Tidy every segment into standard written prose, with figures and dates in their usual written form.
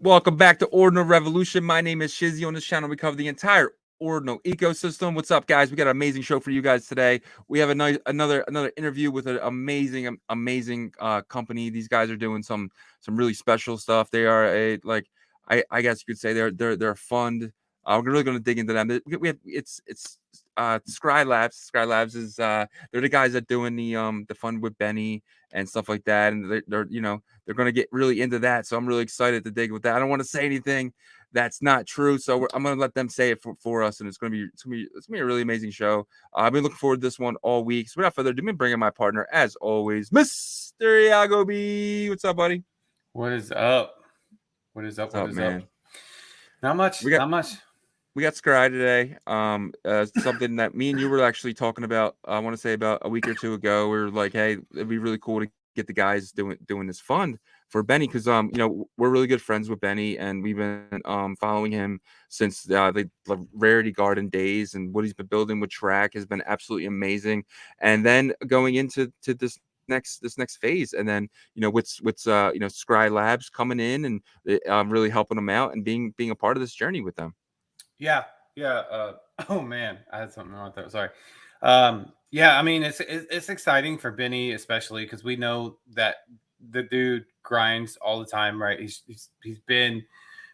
Welcome back to Ordinal Revolution. My name is Shizzy. On this channel, we cover the entire Ordinal ecosystem. What's up, guys? We got an amazing show for you guys today. We have another interview with an amazing company. These guys are doing some really special stuff. They are I guess you could say they're a fund. We're really going to dig into them. It's Skry Labs. Skry Labs is they're the guys that doing the fund with Benny and stuff like that, and they're going to get really into that. So I'm really excited to dig with that. I don't want to say anything that's not true, so I'm going to let them say it for us, and it's going to be a really amazing show. I've been looking forward to this one all week. So without further ado, I'm bringing my partner as always, Mr. Yagobi. What's up, buddy? What is up? What is up, man? Not much. Not much. We got Skry today. Something that me and you were actually talking about. I want to say about a week or two ago. We were like, hey, it'd be really cool to get the guys doing this fund for Benny, because we're really good friends with Benny, and we've been following him since the Rarity Garden days, and what he's been building with Trac has been absolutely amazing. And then going into this next phase, and then with Skry Labs coming in and really helping them out and being a part of this journey with them. Yeah. Oh man, I had something wrong with that. Sorry. Yeah, I mean it's exciting for Benny, especially because we know that the dude grinds all the time, right? He's been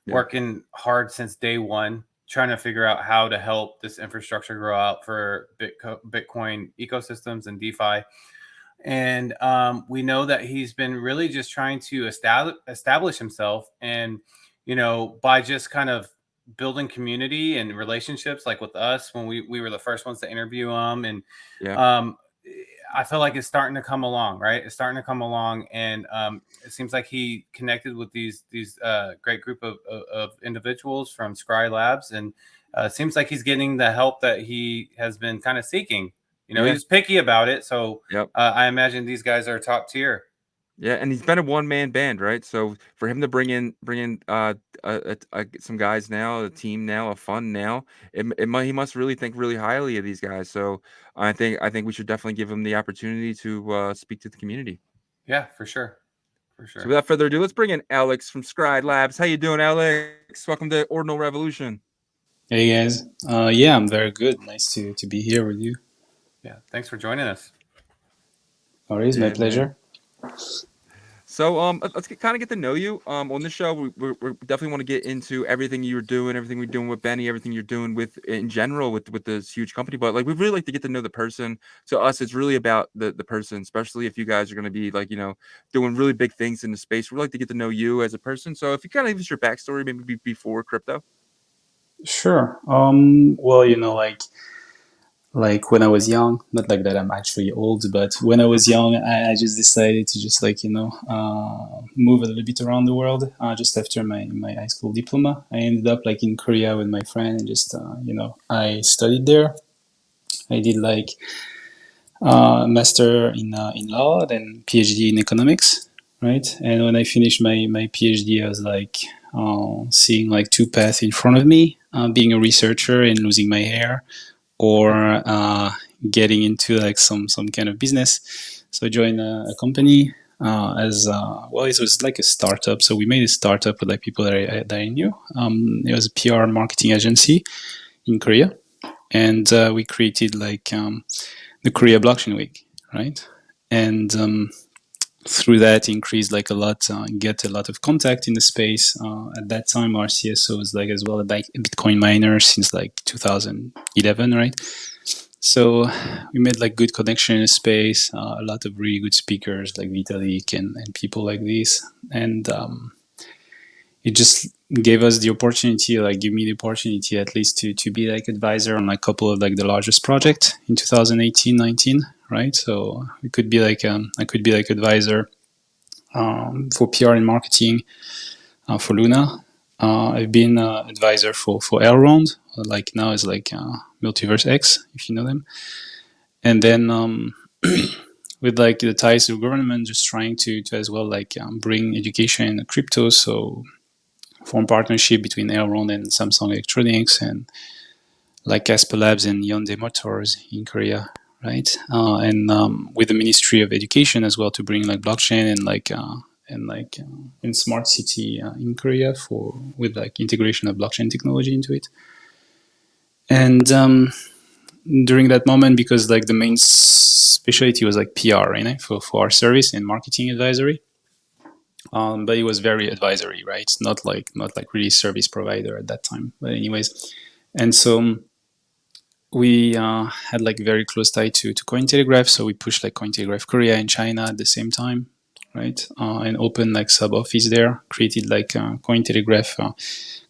working hard since day one, trying to figure out how to help this infrastructure grow out for Bitcoin ecosystems and DeFi. And we know that he's been really just trying to establish himself, and by just kind of building community and relationships, like with us when we were the first ones to interview him. And I feel like it's starting to come along, right? It's starting to come along, and it seems like he connected with these great group of individuals from Skry Labs, and it seems like he's getting the help that he has been kind of seeking. He's picky about it, so I imagine these guys are top tier. Yeah, and he's been a one-man band, right? So for him to bring in some guys now, a team now, a fund now, he must really think really highly of these guys. So I think we should definitely give him the opportunity to speak to the community. Yeah, for sure. So without further ado, let's bring in Alex from Skry Labs. How you doing, Alex? Welcome to Ordinal Revolution. Hey guys. Yeah, I'm very good. Nice to be here with you. Yeah, thanks for joining us. Always my pleasure. So let's kind of get to know you. On this show, we definitely want to get into everything you're doing, everything we're doing with Benny, everything you're doing with in general with this huge company. But like, we really like to get to know the person. To us, it's really about the person, especially if you guys are going to be doing really big things in the space. We'd like to get to know you as a person. So if you kind of give us your backstory, maybe before crypto. Sure. Well, like when I was young, not like that I'm actually old, but when I was young, I just decided to just move a little bit around the world. Just after my high school diploma, I ended up in Korea with my friend, and just I studied there. I did master in law, then PhD in economics, right? And when I finished my PhD, I was seeing two paths in front of me: being a researcher and losing my hair, or getting into some kind of business. So I joined a company as well. It was like a startup. So we made a startup with people that I knew. It was a PR marketing agency in Korea, and we created the Korea Blockchain Week, right? And through that, increased a lot, get a lot of contact in the space. At that time, our CSO was as well a Bitcoin miner since 2011, right? So we made good connection in the space, a lot of really good speakers like Vitalik and people like this. And it just gave us the opportunity, give me the opportunity at least to be advisor on a couple of the largest projects in 2018, 19. Right, so it could be I could be advisor for PR and marketing for Luna. I've been advisor for Elrond, now is Multiverse X, if you know them. And then with the ties to government, just trying to as well bring education in crypto. So form partnership between Elrond and Samsung Electronics, and Casper Labs and Hyundai Motors in Korea. Right, and with the Ministry of Education as well, to bring blockchain and like in smart city in Korea with like integration of blockchain technology into it. And during that moment, because like the main specialty was like PR, right, for our service and marketing advisory. But it was very advisory, right? It's not like really service provider at that time. But anyways, and so we had like very close tie to Cointelegraph, so we pushed like Cointelegraph Korea and China at the same time, right? And opened like sub office there, created like Cointelegraph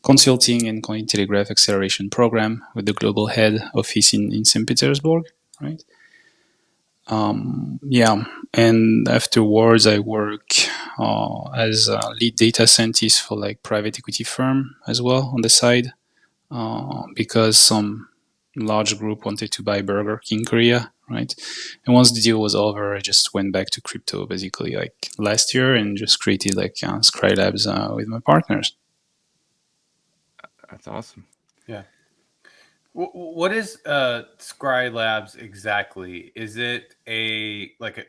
consulting and Cointelegraph acceleration program with the global head office in St. Petersburg, right? Yeah, and afterwards I work as a lead data scientist for like private equity firm as well on the side, because some large group wanted to buy Burger King Korea, right? And once the deal was over, I just went back to crypto basically like last year and just created like Skry Labs with my partners. That's awesome. Yeah. What is Skry Labs exactly? Is it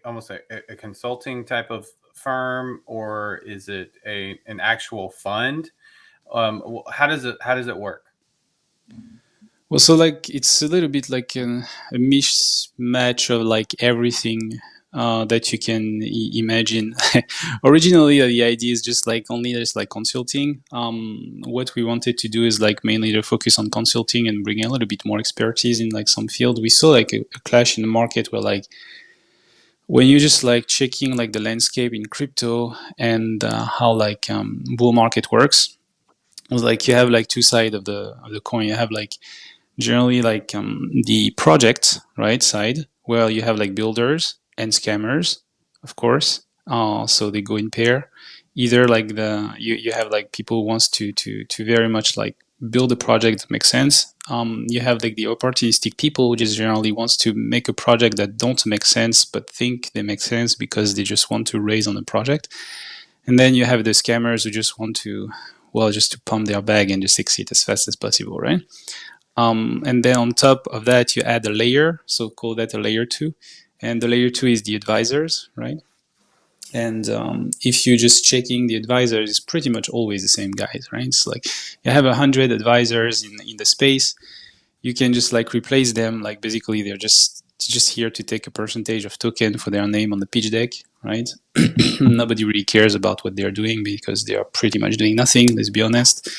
almost a consulting type of firm, or is it an actual fund? How does it work? Well, so like it's a little bit like a mismatch of like everything that you can imagine. Originally, the idea is just like only just like consulting. What we wanted to do is like mainly to focus on consulting and bring a little bit more expertise in like some field. We saw like a clash in the market where like when you just like checking like the landscape in crypto and how like bull market works, it was like you have like two sides of the coin. You have like generally like the project right side where you have like builders and scammers, of course. So they go in pair. Either like you have like people who wants to very much like build a project that makes sense. You have like the opportunistic people who just generally wants to make a project that don't make sense but think they make sense because they just want to raise on the project. And then you have the scammers who just want to, well, just to pump their bag and just exit as fast as possible, right? And then on top of that, you add a layer, so call that a layer 2. And the layer 2 is the advisors, right? And if you're just checking the advisors, it's pretty much always the same guys, right? It's like you have 100 advisors in the space. You can just like replace them. Like basically, they're just here to take a percentage of token for their name on the pitch deck, right? Nobody really cares about what they're doing because they are pretty much doing nothing. Let's be honest.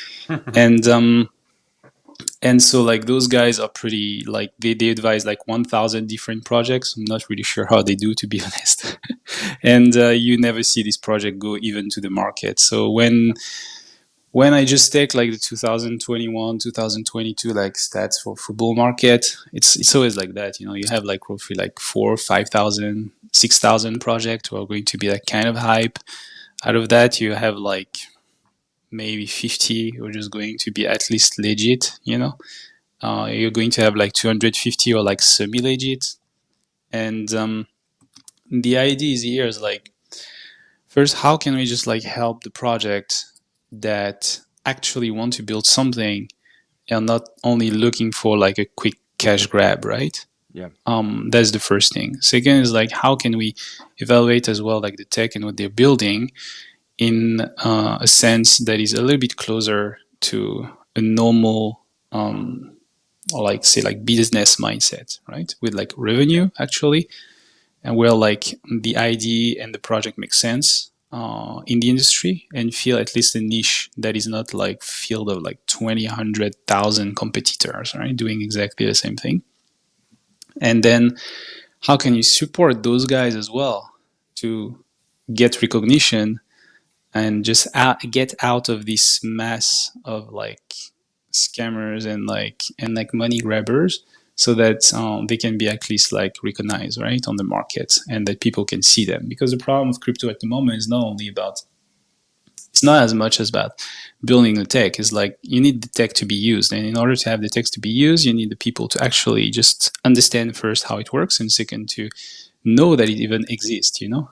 And so like those guys are pretty like they advise like 1,000 different projects. I'm not really sure how they do, to be honest. And you never see this project go even to the market. So when I just take like the 2021 2022 like stats for football market, it's always like that. You know, you have like roughly like 4,000, 5,000, 6,000 projects who are going to be like kind of hype. Out of that, you have like maybe 50 who are just going to be at least legit, you know. You're going to have like 250 or like semi-legit. And the idea is here is like, first, how can we just like help the project that actually want to build something and not only looking for like a quick cash grab, right? Yeah. That's the first thing. Second is like, how can we evaluate as well like the tech and what they're building in a sense that is a little bit closer to a normal or like say like business mindset, right? With like revenue actually, and where like the idea and the project make sense in the industry and feel at least a niche that is not like field of like 20, 100,000 competitors, right? Doing exactly the same thing. And then how can you support those guys as well to get recognition and just get out of this mass of like scammers and like money grabbers, so that they can be at least like recognized right on the market and that people can see them. Because the problem with crypto at the moment is not only about, it's not as much as about building the tech. It's like you need the tech to be used, and in order to have the tech to be used, you need the people to actually just understand first how it works, and second to know that it even exists, you know.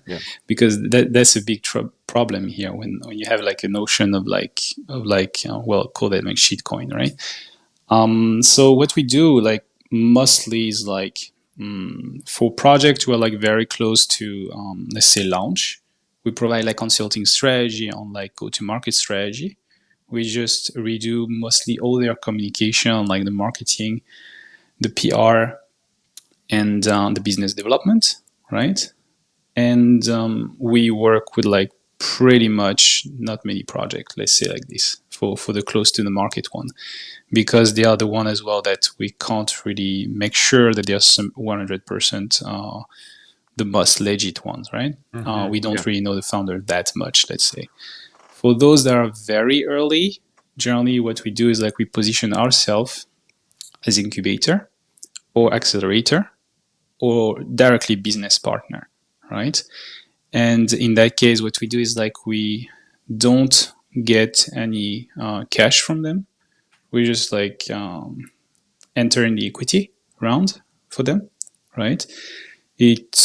Yeah. Because that's a big problem here when you have like a notion of like well, call that like shitcoin, right? So what we do like mostly is like for projects who are like very close to let's say launch, We provide like consulting strategy on like go-to-market strategy. We just redo mostly all their communication, like the marketing, the PR, and the business development, right? And we work with like pretty much not many projects, let's say like this, for the close to the market one, because they are the one as well that we can't really make sure that they're some 100% the most legit ones, right? We don't really know the founder that much, let's say. For those that are very early, generally what we do is like we position ourselves as incubator or accelerator or directly business partner, right? And in that case, what we do is like we don't get any cash from them. We just like enter in the equity round for them, right? It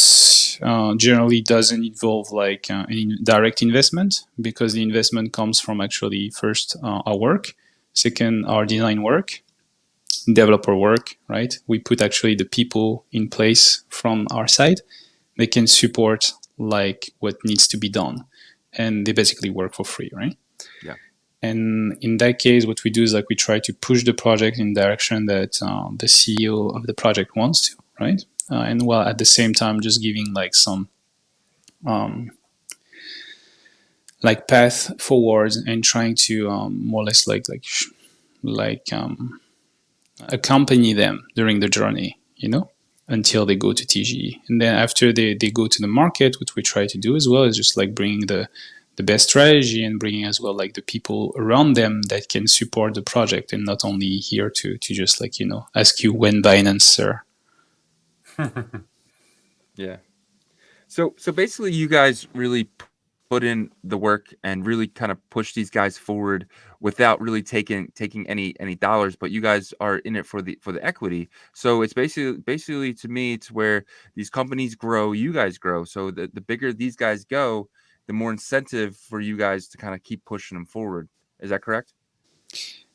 generally doesn't involve like any direct investment, because the investment comes from actually first our work, second our design work, developer work, right? We put actually the people in place from our side. They can support like what needs to be done, and they basically work for free, right? Yeah. And in that case, what we do is like we try to push the project in the direction that the CEO of the project wants to, right? And while at the same time just giving like some like path forward and trying to more or less accompany them during the journey, you know, until they go to TGE. And then after they go to the market, what we try to do as well is just like bringing the best strategy and bringing as well like the people around them that can support the project, and not only here to just like, you know, ask you when Binance, sir. Yeah. So basically, you guys really put in the work and really kind of push these guys forward without really taking any dollars, but you guys are in it for the equity. So it's basically to me, it's where these companies grow, you guys grow. So the bigger these guys go, the more incentive for you guys to kind of keep pushing them forward. Is that correct?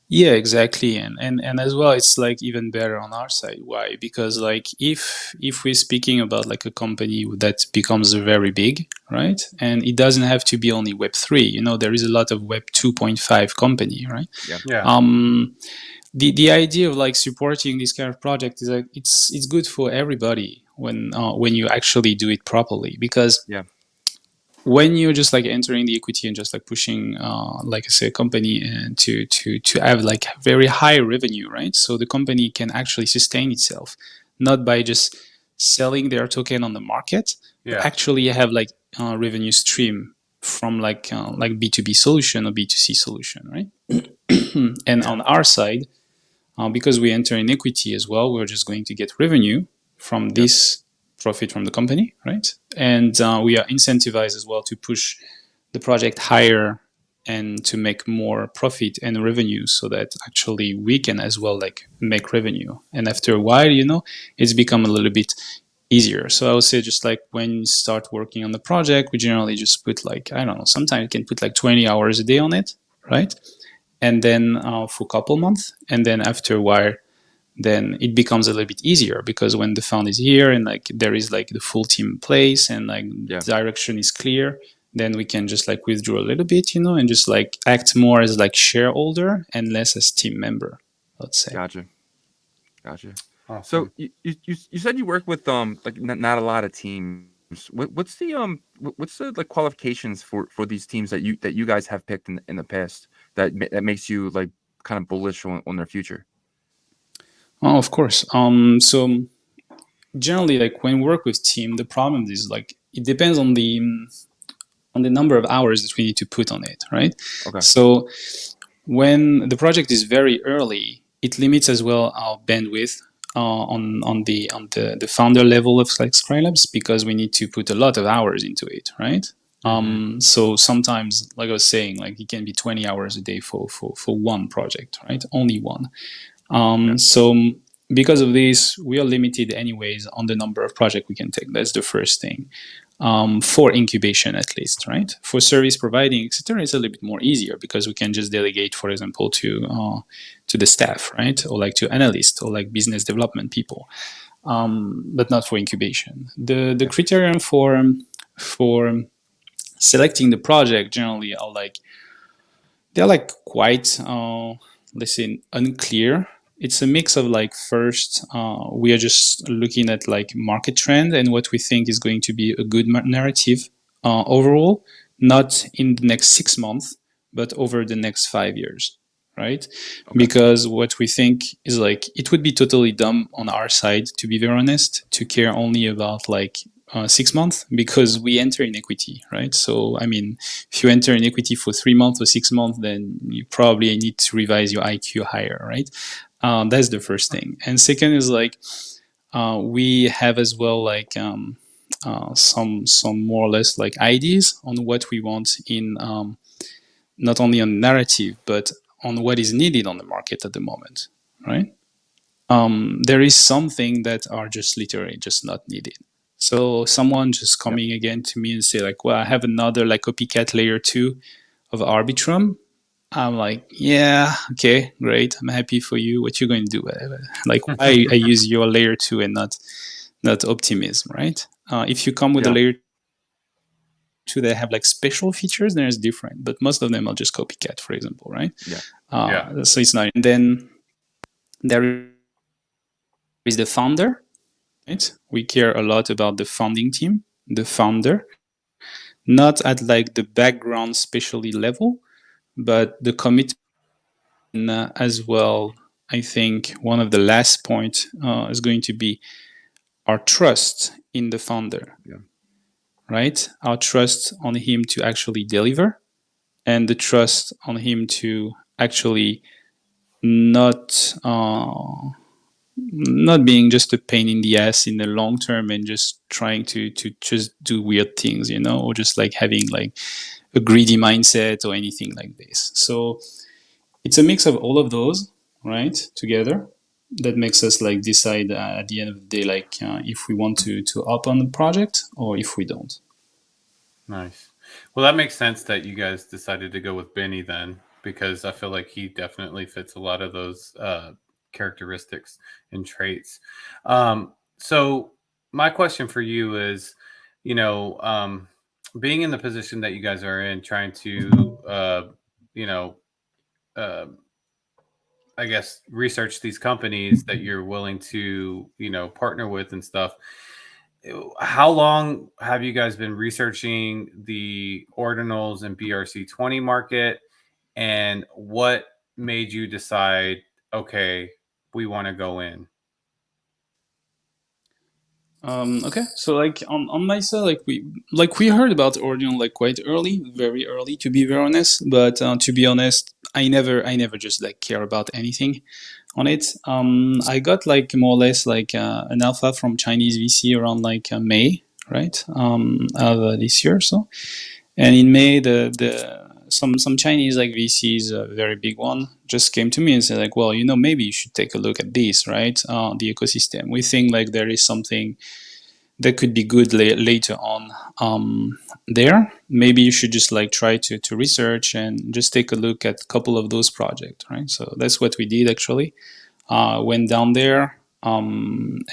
Yeah, exactly. And as well, it's like even better on our side. Why? Because like if we're speaking about like a company that becomes very big, right? And it doesn't have to be only Web3, you know, there is a lot of Web 2.5 company, right? Yeah. The idea of like supporting this kind of project is like it's good for everybody when you actually do it properly, because Yeah. when you're just like entering the equity and just like pushing like I say a company and to have like very high revenue, right? So the company can actually sustain itself, not by just selling their token on the market, but actually have like revenue stream from like B2B solution or B2C solution, right? And on our side, because we enter in equity as well, we're just going to get revenue from this profit from the company, right? And we are incentivized as well to push the project higher and to make more profit and revenue, so that actually we can as well like make revenue. And after a while, you know, it's become a little bit easier. So I would say just like when you start working on the project, we generally just put like, I don't know, sometimes you can put like 20 hours a day on it, right? And then for a couple months, and then after a while, then it becomes a little bit easier, because when the fund is here and like there is like the full team in place and like direction is clear, then we can just like withdraw a little bit, you know, and just like act more as like shareholder and less as team member, let's say. Gotcha. Awesome. So you said you work with like not a lot of teams. What's the like qualifications for these teams that you guys have picked in the past that makes you like kind of bullish on their future? Oh, of course. So generally, like when we work with team, the problem is like it depends on the number of hours that we need to put on it, right? Okay. So when the project is very early, it limits as well our bandwidth on the founder level of like Skry Labs, because we need to put a lot of hours into it, right? So sometimes, like I was saying, like it can be 20 hours a day for one project, right? Only one. So because of this, we are limited anyways on the number of projects we can take. That's the first thing. For incubation at least, right? For service providing, etc., it's a little bit more easier, because we can just delegate, for example, to the staff, right? Or like to analysts or like business development people, but not for incubation. The criterion for selecting the project generally are like they're like quite let's say unclear. It's a mix of like first we are just looking at like market trend and what we think is going to be a good narrative overall, not in the next 6 months but over the next 5 years, right? Okay. Because what we think is like it would be totally dumb on our side, to be very honest, to care only about like 6 months, because we enter in equity, right? So I mean, if you enter in equity for 3 months or 6 months, then you probably need to revise your IQ higher, right? That's the first thing. And second is like we have as well like some more or less like ideas on what we want in not only on narrative but on what is needed on the market at the moment, right? There is something that are just literally just not needed. So someone just coming again to me and say like, well, I have another like copycat layer 2 of Arbitrum. I'm like, yeah, okay, great. I'm happy for you. What you going to do? Like, why I use your layer 2 and not Optimism, right? If you come with a layer 2 that have like special features, then it's different. But most of them are just copycat, for example, right? So it's not. And then there is the founder, right? We care a lot about the founding team, the founder, not at like the background specialty level, but the commitment as well. I think one of the last point is going to be our trust in the founder, right? Our trust on him to actually deliver, and the trust on him to actually not not being just a pain in the ass in the long term and just trying to just do weird things, you know, or just like having like a greedy mindset or anything like this. So it's a mix of all of those, right, together, that makes us like decide at the end of the day, like if we want to up on the project or if we don't. Nice. Well, that makes sense that you guys decided to go with Benny then, because I feel like he definitely fits a lot of those characteristics and traits. So my question for you is, you know, being in the position that you guys are in, trying to, you know, uh, I guess research these companies that you're willing to, you know, partner with and stuff. How long have you guys been researching the ordinals and BRC20 market, and what made you decide, okay, we want to go in? Okay, so like on my side, like we heard about Ordinal like quite early, very early, to be very honest. But to be honest, I never just like care about anything on it. I got like more or less like an alpha from Chinese VC around like May, right? Of this year or so. And in May, the some Chinese like VCs, a very big one, just came to me and said like, well, you know, maybe you should take a look at this, right? The ecosystem. We think like there is something that could be good later on there. Maybe you should just like try to research and just take a look at a couple of those projects, right? So that's what we did actually. Went down there and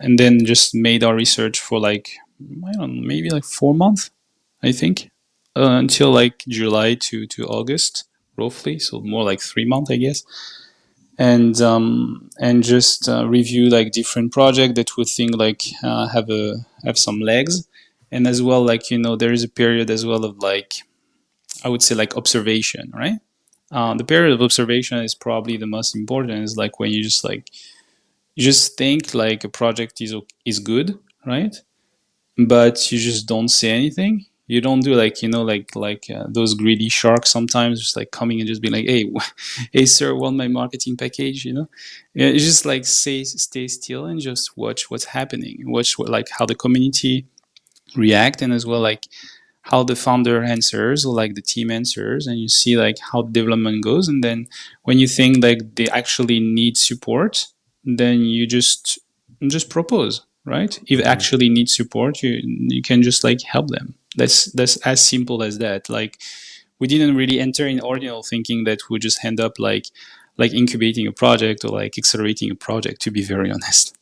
then just made our research for like, I don't know, maybe like 4 months, I think, until like July to August, roughly. So more like 3 months, I guess. And just review like different projects that would think like have some legs, and as well like, you know, there is a period as well of like, I would say like observation, right? The period of observation is probably the most important. Is like when you just think like a project is good, right? But you just don't say anything. You don't do like, you know, like those greedy sharks sometimes, just like coming and just being like, hey, hey sir, want my marketing package, you know? Yeah, you just like stay still and just watch what's happening, watch like how the community react, and as well like how the founder answers or like the team answers, and you see like how development goes. And then when you think like they actually need support, then you just propose, right? If actually need support, you can just like help them. That's as simple as that. Like we didn't really enter in Ordinal thinking that we'll just end up like incubating a project or like accelerating a project, to be very honest.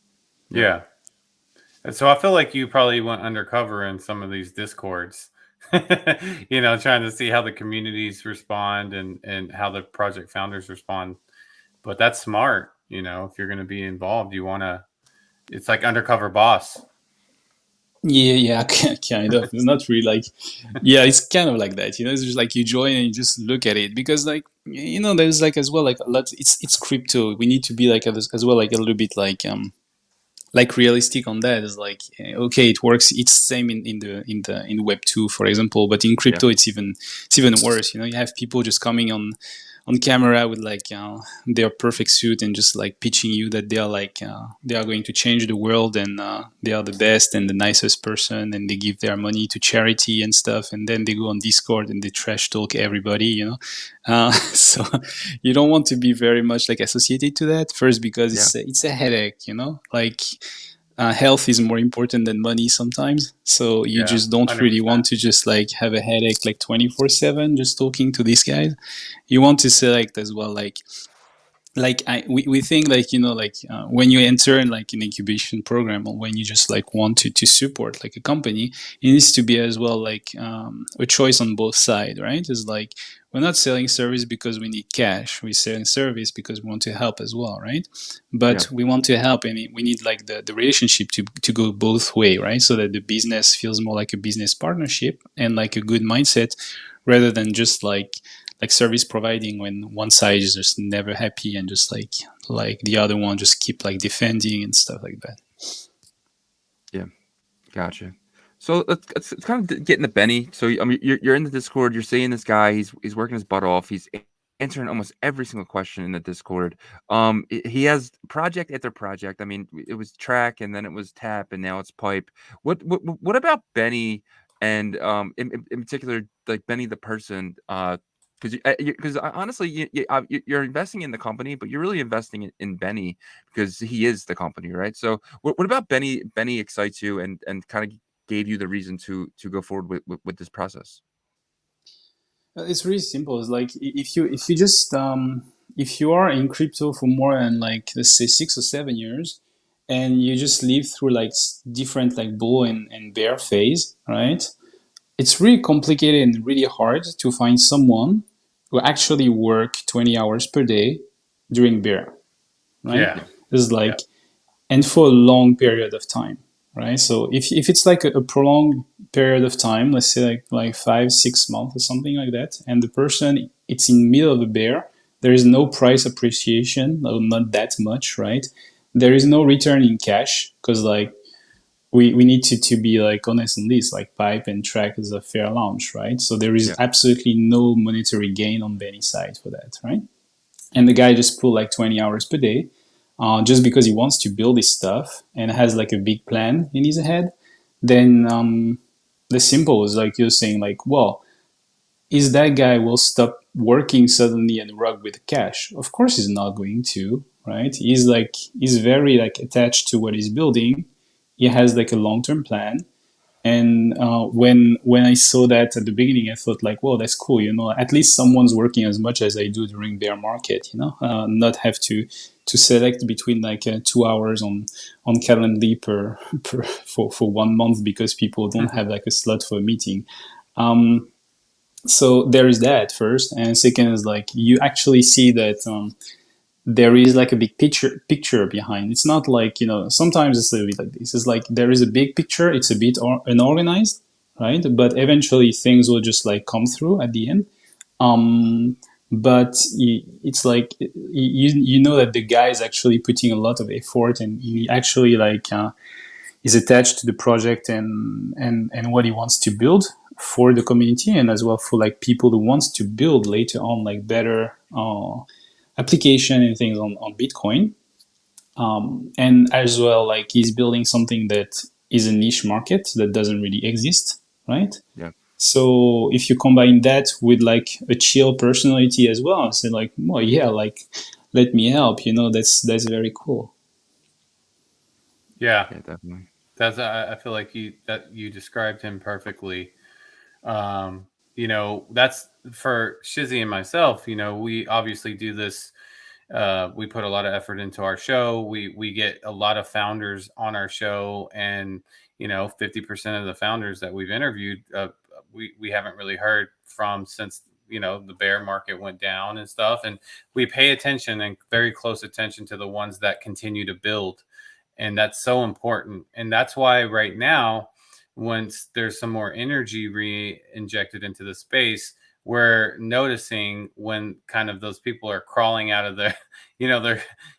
Yeah. And so I feel like you probably went undercover in some of these discords. trying to see how the communities respond and how the project founders respond. But that's smart. If you're going to be involved, it's like undercover boss. Yeah, kind of. It's not really like, yeah, it's kind of like that. It's just like you join and you just look at it because, like, there's like as well like a lot. It's crypto. We need to be like as well like a little bit like realistic on that. Is like okay, it works. It's same in Web 2, for example, but in crypto it's even worse. You have people just coming on camera with like their perfect suit and just like pitching you that they are like they are going to change the world and they are the best and the nicest person and they give their money to charity and stuff, and then they go on Discord and they trash talk everybody. So you don't want to be very much like associated to that, first because it's a headache. Like health is more important than money sometimes, so you just don't 100%. really want to just like have a headache like 24/7 just talking to these guys. You want to select as well we think like when you enter in like an incubation program or when you just like want to support like a company, it needs to be as well like a choice on both sides, right? It's like we're not selling service because we need cash, we're selling service because we want to help as well, right? But we want to help and we need like the relationship to go both way, right? So that the business feels more like a business partnership and like a good mindset rather than just like service providing when one side is just never happy and just like the other one just keep like defending and stuff like that. Yeah, gotcha. So let's kind of get into Benny. So I mean, you're in the Discord. You're seeing this guy. He's working his butt off. He's answering almost every single question in the Discord. He has project after project. I mean, it was Trac, and then it was Tap, and now it's Pipe. What about Benny, and in particular, like Benny the person? Because honestly, you're investing in the company, but you're really investing in Benny because he is the company, right? So what about Benny? Benny excites you and kind of gave you the reason to go forward with this process? It's really simple. It's like if you just if you are in crypto for more than like let's say 6 or 7 years, and you just live through like different like bull and bear phase, right? It's really complicated and really hard to find someone who actually work 20 hours per day during bear, right? Yeah. It's like and for a long period of time, right? So if it's like a prolonged period of time, let's say like 5 6 months or something like that, and the person it's in the middle of a bear, there is no price appreciation, no, not that much, right? There is no return in cash because like we need to be like honest on this, like Pipe and Trac is a fair launch, right? So there is absolutely no monetary gain on any side for that, right? And the guy just pulled like 20 hours per day just because he wants to build his stuff and has like a big plan in his head. Then the simple is like you're saying like, well, is that guy will stop working suddenly and rug with cash? Of course he's not going to, right? He's very like attached to what he's building. He has like a long-term plan. And when I saw that at the beginning, I thought like, well, that's cool. At least someone's working as much as I do during bear market. Not have to select between like 2 hours on Calendly for 1 month because people don't have like a slot for a meeting. So there is that first, and second is like you actually see that there is like a big picture behind. It's not like sometimes it's a bit like this. It's like there is a big picture. It's a bit unorganized, right? But eventually things will just like come through at the end. But it's like you know that the guy is actually putting a lot of effort and he actually like is attached to the project and what he wants to build for the community and as well for like people who wants to build later on like better application and things on Bitcoin. And as well like he's building something that is a niche market that doesn't really exist, right? Yeah. So if you combine that with like a chill personality as well, say like, well, yeah, like let me help, that's very cool. Yeah, Definitely. that's I feel like you described him perfectly. That's for Shizzy and myself. We obviously do this. We put a lot of effort into our show. We get a lot of founders on our show, and 50% of the founders that we've interviewed, we haven't really heard from since, you know, the bear market went down and stuff. And we pay attention and very close attention to the ones that continue to build. And that's so important. And that's why right now, once there's some more energy re-injected into the space, we're noticing when kind of those people are crawling out of their, you know,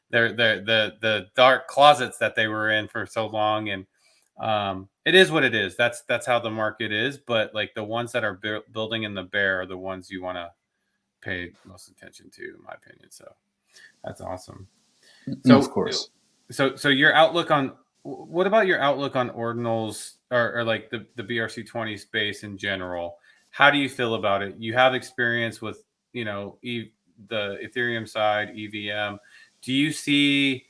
the dark closets that they were in for so long. And it is what it is. That's how the market is. But like the ones that are building in the bear are the ones you want to pay most attention to, in my opinion. So that's awesome. So Of course. so your outlook on, what about your outlook on ordinals, or like the BRC20 space in general? How do you feel about it? You have experience with, you know, the Ethereum side, EVM. Do you see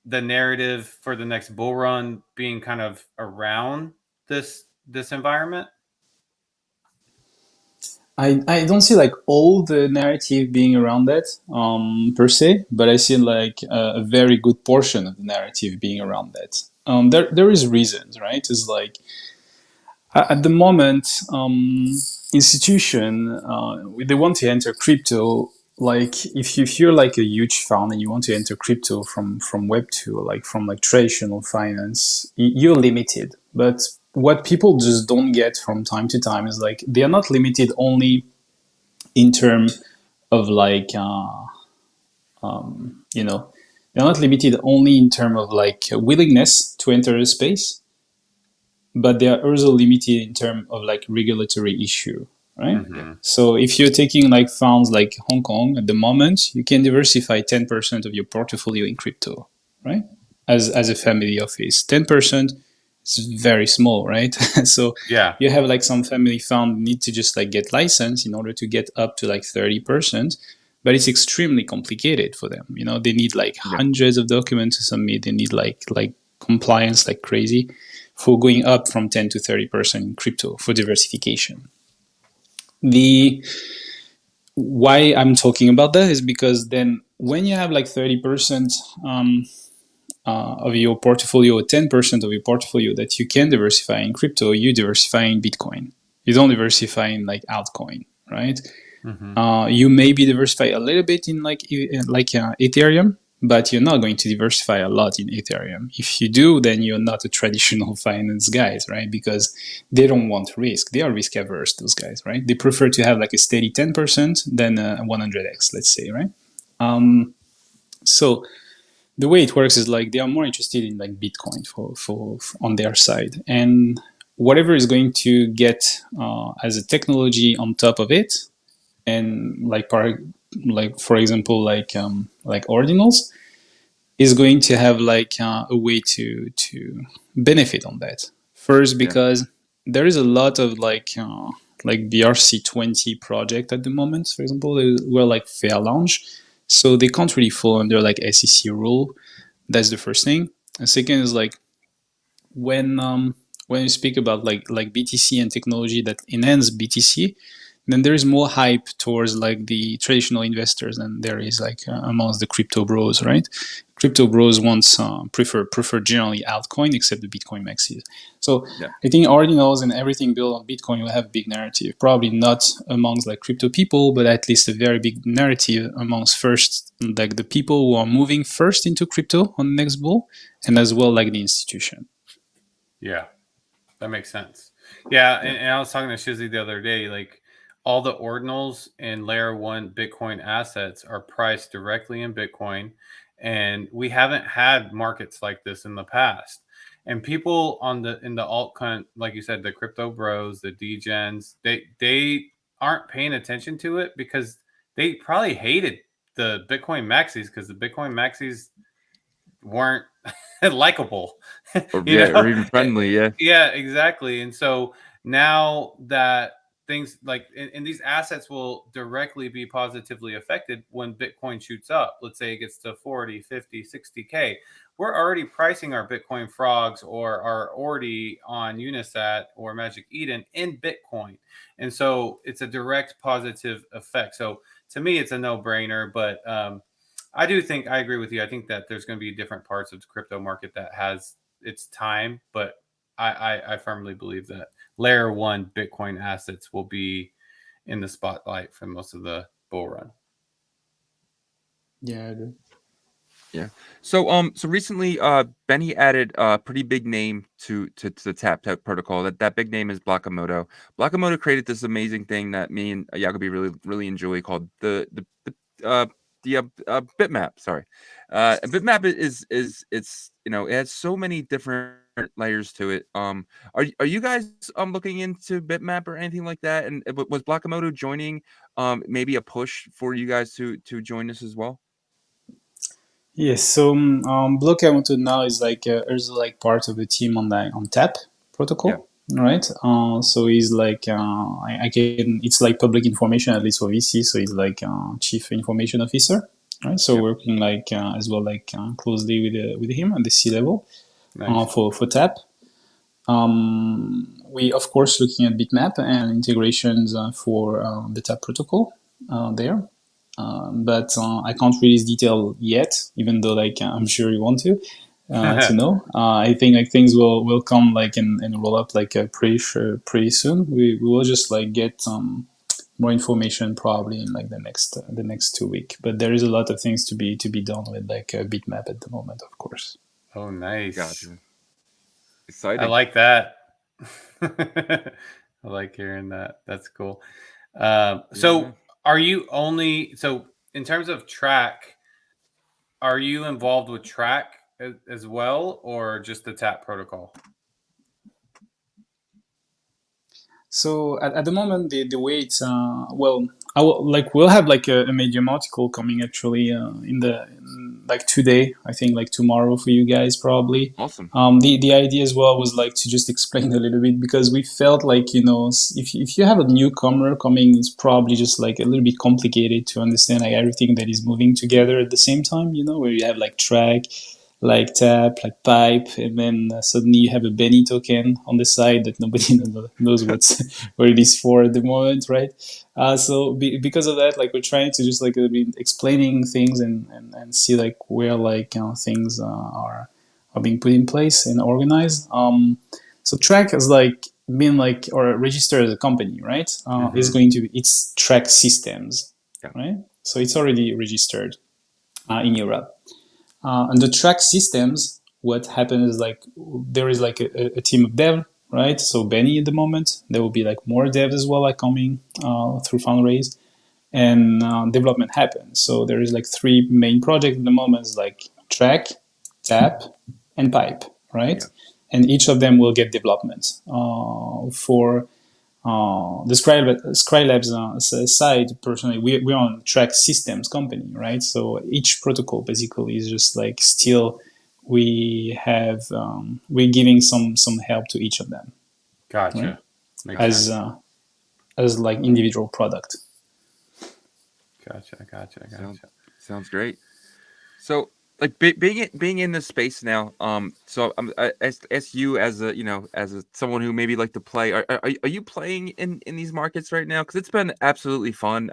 the narrative for the next bull run being kind of around this environment? I don't see like all the narrative being around that per se, but I see like a very good portion of the narrative being around that. There is reasons, right? It's like at the moment, institution they want to enter crypto. Like if you're like a huge fund and you want to enter crypto from Web 2, like from like traditional finance, you're limited. But what people just don't get from time to time is like they are not limited only in terms of like you know, they're not limited only in terms of like willingness to enter the space, but they are also limited in terms of like regulatory issue, right? Mm-hmm. So if you're taking like funds like Hong Kong at the moment, you can diversify 10% of your portfolio in crypto, right? As a family office, 10% is very small, right? So Yeah. you have like some family fund need to just like get licensed in order to get up to like 30%, but it's extremely complicated for them. You know, they need like hundreds of documents to submit. They need like compliance like crazy for going up from 10 to 30% in crypto for diversification. The why I'm talking about that is because then when you have like 30% of your portfolio, or 10% of your portfolio that you can diversify in crypto, you diversify in Bitcoin. You don't diversify in like altcoin, right? Mm-hmm. You maybe diversify a little bit in like Ethereum, but you're not going to diversify a lot in Ethereum. If you do, then you're not a traditional finance guys, right? Because they don't want risk. They are risk averse, those guys, right? They prefer to have like a steady 10% than 100x, let's say, right? So the way it works is like they are more interested in like Bitcoin for on their side, and whatever is going to get as a technology on top of it, and like for example like ordinals is going to have like a way to benefit on that. First, because there is a lot of like BRC20 project at the moment, for example, they were like fair launch, so they can't really fall under like SEC rule. That's the first thing. And second is like when you speak about like BTC and technology that enhance BTC, then there is more hype towards like the traditional investors than there is like amongst the crypto bros, right? Crypto bros wants prefer generally altcoin except the Bitcoin maxis. So I think ordinals and everything built on Bitcoin will have a big narrative. Probably not amongst like crypto people, but at least a very big narrative amongst first like the people who are moving first into crypto on the next bull, and as well like the institution. Yeah, that makes sense. Yeah, and I was talking to Shizzy the other day, like all the ordinals and layer one Bitcoin assets are priced directly in Bitcoin. And we haven't had markets like this in the past. And people in the altcoin, like you said, the crypto bros, the degens, they aren't paying attention to it because they probably hated the Bitcoin maxis because the Bitcoin maxis weren't likable. Or You or know. even friendly. Yeah, exactly. And so now that things like, and these assets will directly be positively affected when Bitcoin shoots up. Let's say it gets to 40, 50, 60K. We're already pricing our Bitcoin frogs or our Ordi on Unisat or Magic Eden in Bitcoin. And so it's a direct positive effect. So to me, it's a no brainer, but I do think I agree with you. I think that there's going to be different parts of the crypto market that has its time, but I firmly believe that layer one Bitcoin assets will be in the spotlight for most of the bull run. Yeah, I agree. Yeah. So recently, Benny added a pretty big name to the tap protocol. That big name is Blakamoto. Blakamoto created this amazing thing that me and Yagobi really enjoy called uh bitmap. Sorry, a bitmap is it's it has so many different layers to it. Are you guys looking into bitmap or anything like that? And was Blakamoto joining maybe a push for you guys to join this as well? Yes, so Block I want to now is like also like part of the team on the on Tap Yeah. protocol, right? So he's like I can it's like public information at least for VC, so he's like chief information officer, right? So Yeah. working like as well like closely with him at the C level Nice. for Tap. We of course looking at bitmap and integrations for the Tap protocol there. But I can't release detail yet, even though like I'm sure you want to know. I think like things will come like and roll up like pretty soon. We will just like get more information probably in like the next 2 weeks. But there is a lot of things to be done with like bitmap at the moment, of course. Oh, nice. Gotcha. I Exciting. like that. I like hearing that. That's cool. Yeah, So man. are you only so in terms of track, are you involved with track as well, or just the tap protocol? So at the moment, the way it's well, I will like we'll have like a Medium article coming actually in like today. I think like tomorrow for you guys probably. Awesome. The idea as well was like to just explain a little bit because we felt like if you have a newcomer coming, it's probably just like a little bit complicated to understand like everything that is moving together at the same time. Where you have like track, like tap, like pipe, and then suddenly you have a Benny token on the side that nobody knows what it is for at the moment, right? So because of that, like we're trying to just like be explaining things and see like where like things are being put in place and organized. So Trac has like been like or registered as a company, right? Is Mm-hmm. going to it's Trac Systems, Yeah. right? So it's already registered in Europe. And the Trac Systems, what happens is like there is like a team of dev, right? So Benny at the moment, there will be like more devs as well, like coming through fundraise, and development happens. So there is like three main projects at the moment: is like Trac, Tap, and Pipe, right? Yeah. And each of them will get development for the Skry Labs side, personally, we're on Trac Systems company, right? So each protocol basically is just like still we're giving some help to each of them, right? Gotcha. Makes As sense. as like individual product. Sounds Gotcha. sounds great. So, like being in this space now, so as you as a someone who maybe like to play, are you playing in these markets right now? Because it's been absolutely fun.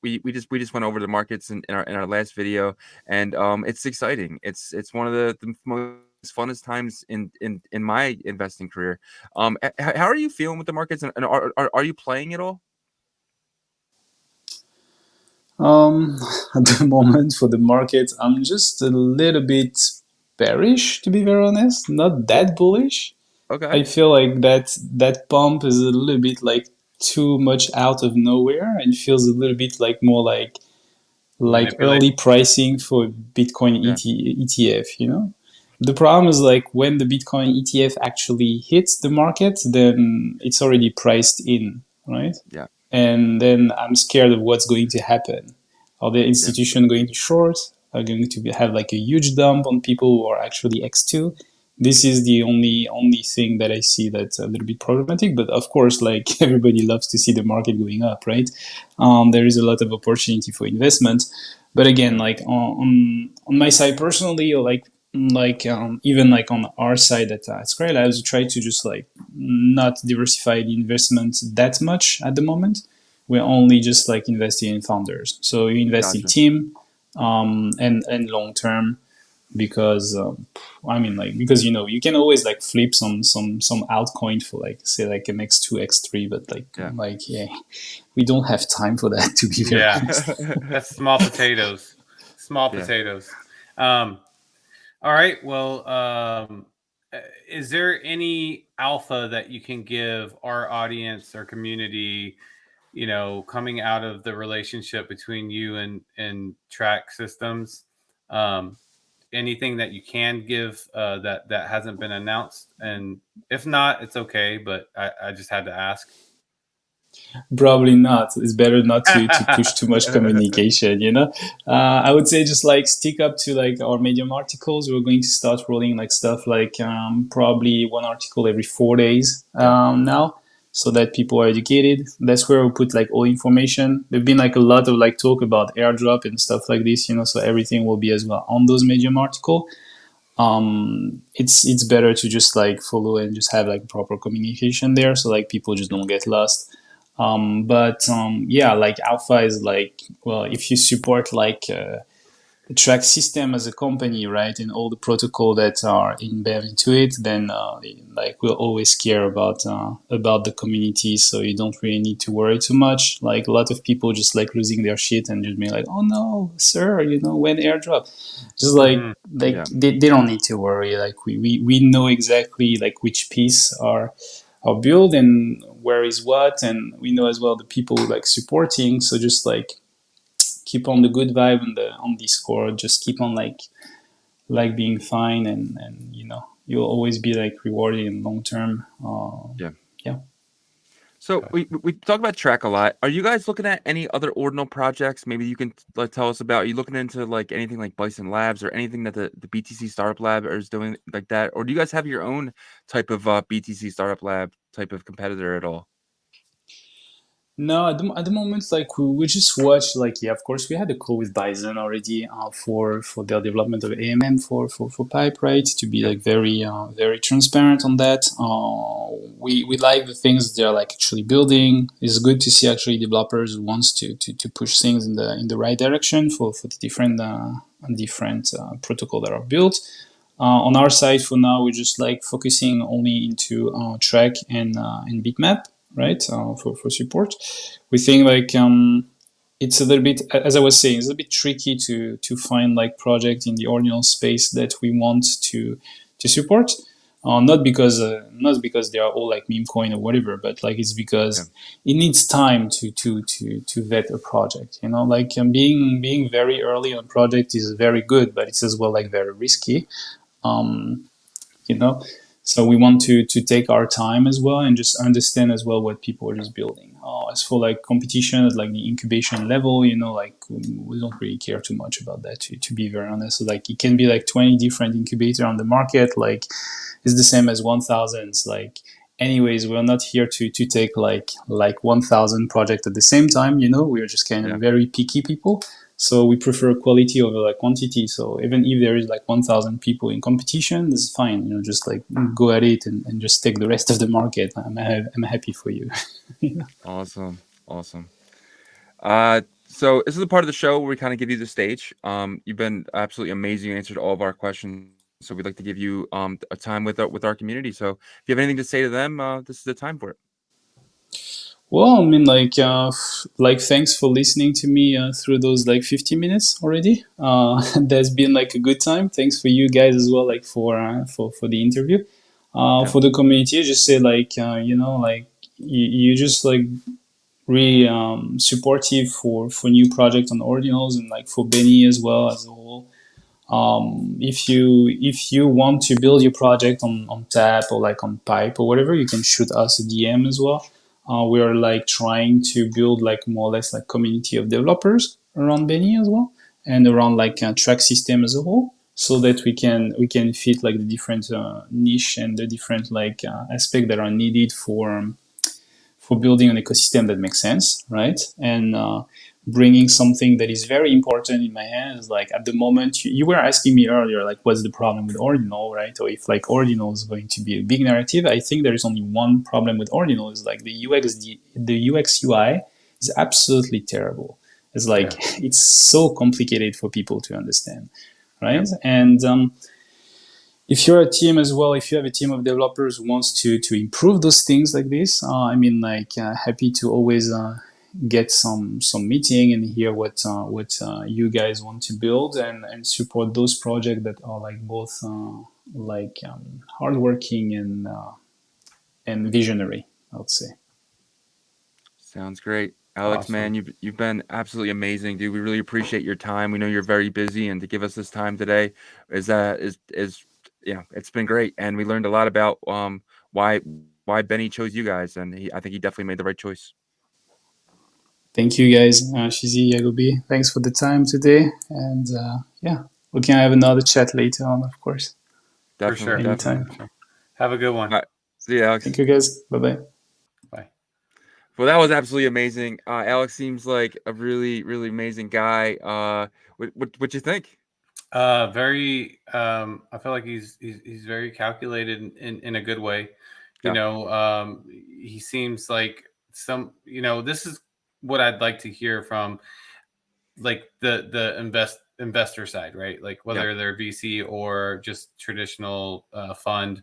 We just went over the markets in our last video, and it's exciting. It's one of the most funnest times in my investing career. How are you feeling with the markets, and are you playing at all? Um, at the moment for the market, I'm just a little bit bearish, to be very honest. Not that bullish. Okay. I feel like that pump is a little bit like too much out of nowhere and feels a little bit like more like Manipulate. early pricing for Bitcoin Yeah. ETF. The problem is like when the Bitcoin ETF actually hits the market, then it's already priced in, right? Yeah. And then I'm scared of what's going to happen. Are the Yeah. institution going to short? Are going to have like a huge dump on people who are actually X2? This is the only thing that I see that's a little bit problematic. But of course, like everybody loves to see the market going up, right? There is a lot of opportunity for investment. But again, Yeah. like on my side personally, or even like on our side at Skry Labs, we try to just like not diversify the investment that much at the moment. We're only just like investing in founders. So you invest in Gotcha. team and long term. because I mean, like, because you can always like flip some altcoin for like say like an X2 X3, but yeah, we don't have time for that, to be very Yeah, honest. that's small potatoes. Small Yeah. potatoes. All right. Well, is there any alpha that you can give our audience or community, coming out of the relationship between you and Trac Systems? Anything that you can give that hasn't been announced? And if not, it's okay. But I just had to ask. Probably not. It's better not to push too much communication, I would say just like stick up to like our Medium articles. We're going to start rolling like stuff like probably one article every 4 days Yep. now, so that people are educated. That's where we put like all information. There've been like a lot of like talk about airdrop and stuff like this, so everything will be as well on those Medium article. It's better to just like follow and just have like proper communication there, so like people just don't get lost. But yeah, like alpha is like, well, if you support like Trac System as a company, right, and all the protocol that are embedded into it, then like we'll always care about the community, so you don't really need to worry too much. Like a lot of people just like losing their shit and just being like, oh no, sir, when airdrop, just like Yeah. they don't need to worry. Like we know exactly like which piece are built and where is what, and we know as well the people like supporting. So just like keep on the good vibe on Discord. Just keep on like being fine, and you'll always be like rewarded in long term. Yeah. Yeah. So we talk about Trac a lot. Are you guys looking at any other ordinal projects? Maybe you can like tell us about. Are you looking into like anything like Bison Labs or anything that the BTC Startup Lab is doing like that? Or do you guys have your own type of BTC Startup Lab type of competitor at all? No, at the moment, like we just watched, like, yeah, of course, we had a call with Bison already for their development of AMM for pipe, right? To be Yep. like very transparent on that. We like the things they're like actually building. It's good to see actually developers who wants to push things in the right direction for the different protocol that are built. On our side, for now, we're just like focusing only into Trac and Bitmap, right? For support, we think like it's a little bit, as I was saying, it's a bit tricky to find like project in the ordinal space that we want to support. Not because they are all like meme coin or whatever, but like it's Yeah. because it needs time to vet a project. Like being very early on a project is very good, but it's as well like very risky. Um, you know so we want to take our time as well and just understand as well what people are just building. As for like competition at like the incubation level, like we don't really care too much about that, to be very honest. So like it can be like 20 different incubator on the market, like it's the same as 1000. Like anyways, we're not here to take like 1000 project at the same time. We're just kind of Yeah. very picky people. So we prefer quality over like quantity. So even if there is like 1000 people in competition, it's fine. Just like go at it and just take the rest of the market. I'm happy for you. Awesome. So this is a part of the show where we kind of give you the stage. You've been absolutely amazing. You answered all of our questions. So we'd like to give you a time with our community. So if you have anything to say to them, this is the time for it. Well, I mean, like thanks for listening to me through those like 50 minutes already. That's been like a good time. Thanks for you guys as well, like for the interview. Yeah. For the community, just say like like you just like really supportive for new project on ordinals, and like for Benny as well as a whole. If you want to build your project on tap or like on pipe or whatever, you can shoot us a DM as well. We are like trying to build like more or less like community of developers around Benny as well, and around like Trac System as a whole, so that we can fit like the different niche and the different like aspect that are needed for building an ecosystem that makes sense, right? And bringing something that is very important in my hands. Like at the moment, you were asking me earlier, like what's the problem with Ordinal, right? Or if like Ordinal is going to be a big narrative. I think there is only one problem with Ordinal, is like the UX UI is absolutely terrible. It's like it's so complicated for people to understand, right? And if you're a team as well, if you have a team of developers who wants to improve those things like this, I mean, like happy to always get some meeting and hear what you guys want to build and support those projects that are like both hardworking and visionary, I would say. Sounds great. Alex, Awesome. man, you've been absolutely amazing, dude. We really appreciate your time. We know you're very busy, and to give us this time today is it's been great, and we learned a lot about why Benny chose you guys, and I think he definitely made the right choice. Thank you, guys. Shizzy, Yagobi, thanks for the time today, and yeah, we can have another chat later on, of course. Definitely, for sure. Anytime. For sure. Have a good one. All right. See you, Alex. Thank you, guys. Bye-bye. Bye. Well, that was absolutely amazing. Alex seems like a really, really amazing guy. What you think? Very. I feel like he's very calculated in a good way. You Yeah. know, he seems like this is what I'd like to hear from like the investor side, right? Like whether they're VC or just traditional fund.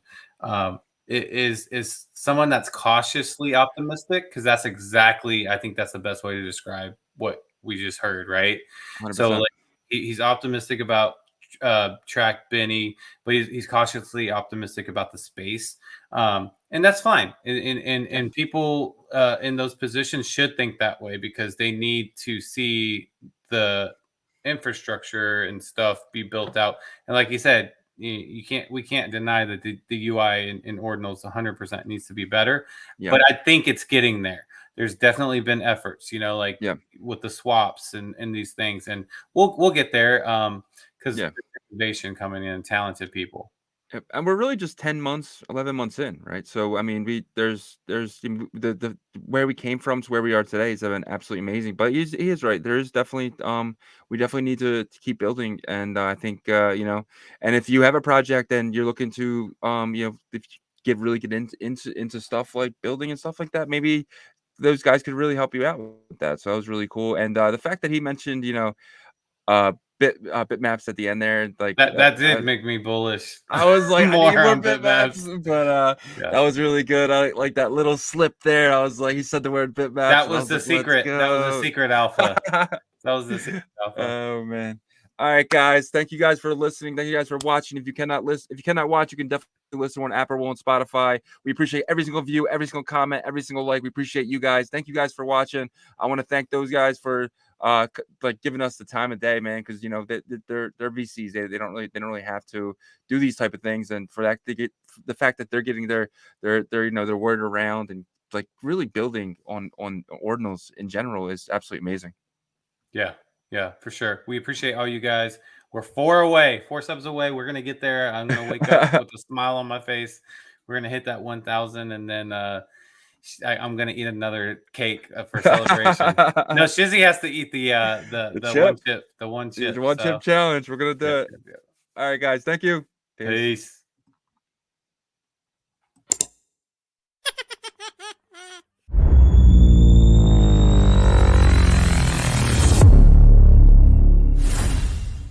It is someone that's cautiously optimistic, because that's exactly, I think that's the best way to describe what we just heard, right? 100%. So like he's optimistic about Trac Benny, but he's cautiously optimistic about the space, and that's fine. And people in those positions should think that way, because they need to see the infrastructure and stuff be built out. And like you said, we can't deny that the UI in Ordinals 100% needs to be better. Yeah. But I think it's getting there. There's definitely been efforts, like with the swaps and these things, and we'll get there because innovation coming in, talented people. Yep. And we're really just 10 months, 11 months in, right? So I mean, there's the where we came from to where we are today has been absolutely amazing. But he is right. There is definitely we definitely need to keep building, and I think and if you have a project and you're looking to if you get into stuff like building and stuff like that, maybe those guys could really help you out with that. So that was really cool. And the fact that he mentioned bitmaps at the end there, like that did make me bullish. I was like, I need more bitmaps, but Yeah. that was really good. I like that little slip there. I was like, he said the word bitmaps. That was the secret. That was the secret alpha. That was the secret alpha. Oh man. All right, guys. Thank you guys for listening. Thank you guys for watching. If you cannot watch, you can definitely listen on Apple and Spotify. We appreciate every single view, every single comment, every single like. We appreciate you guys. Thank you guys for watching. I want to thank those guys for like giving us the time of day, man, because they're VCs. They don't really have to do these type of things, and for that, they get the fact that they're getting their word around and like really building on ordinals in general is absolutely amazing. Yeah, for sure. We appreciate all you guys. We're 4 subs away. We're gonna get there. I'm gonna wake up with a smile on my face. We're gonna hit that 1,000, and then I'm gonna eat another cake for celebration. No, Shizzy has to eat the one chip. The one chip. The one chip challenge. We're gonna do it. All right, guys. Thank you. Peace.